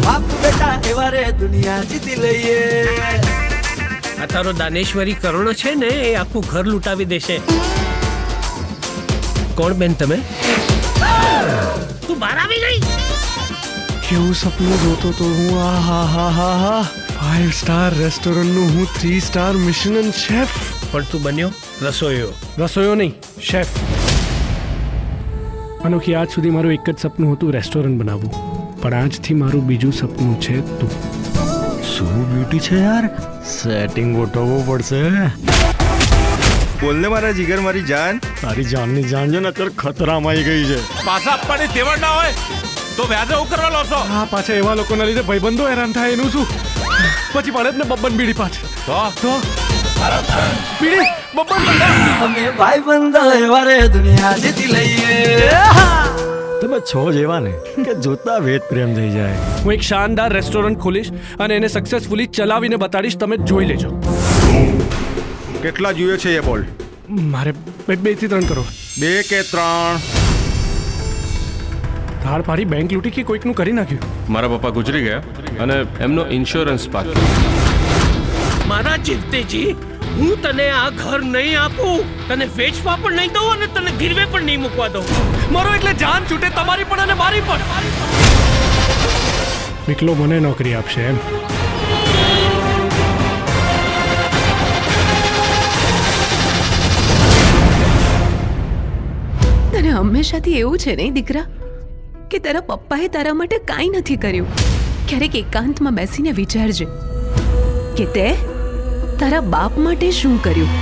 બાપ બેટા એવા રે દુનિયા જીતી લઈએ. આ તારો દાનેશ્વરી કરુણો છે ને એ આખું ઘર લૂંટાવી દેશે. કોણ બેન તમે? તું બહાર આવી ગઈ? કેવું સપનું જોતો તો હું. આ હા હા હા હા 5 સ્ટાર રેસ્ટોરન્ટ નું હું 3 સ્ટાર મિશેલિન શેફ. પણ તું બન્યો રસોઈયો. રસોઈયો નહીં, શેફ. અનોખી આજ સુધી મારું એક જ સપનું હતું રેસ્ટોરન્ટ બનાવવું, પણ આજથી મારું બીજું સપનું છે તું. શું બ્યુટી છે યાર, સેટિંગ ગોઠવવું પડશે. બોલને મારા જીગર, મારી જાન. તારી જાનની જાન છે ને અત્યારે ખતરામાં આવી ગઈ છે. પાછા આપવાની તેવડ ના હોય તો વ્યાજે હું કરવા લો છો? આ પાછા એવા લોકોના લીધે ભાઈબંધો હેરાન થાય એનું શું? પછી પડે જ ને બબ્બન બીડી પાછળ. તો બીડી બબ્બન અમે ભાઈ બંધો એવા રે દુનિયા જીતી લઈએ. તમે છો જેવા ને કે જોતા વેદ પ્રેમ થઈ જાય. હું એક શાનદાર રેસ્ટોરન્ટ ખોલીશ અને એને સક્સેસફુલી ચલાવીને બતાડીશ. તમે જોઈ લેજો. કેટલા જોઈએ છે એ બોલ. મારે 2 થી 3 કરોડ. 2 કે 3? ધાડ પાડી બેંક લૂંટી કે કોઈકનું કરી નાખ્યું. મારા પપ્પા ગુજરી ગયા અને એમનો ઇન્સ્યોરન્સ બાકી. મારા જીવતેજી, હું તને આ ઘર નહીં આપું, તને વેચવા પણ નહીં દઉં અને તને ગીરવે પણ નહીં મૂકવા દઉં. મારો એટલે જાન છૂટે તમારી પણ અને મારી પણ. વિકલો મને નોકરી આપશે એમ? તને હંમેશાથી એવું છે નહીં દીકરા કે તારા પપ્પાએ તારા માટે કાંઈ નથી કર્યું. ક્યારેક એકાંતમાં બેસીને વિચારજે કે તે તારા બાપ માટે શું કર્યું.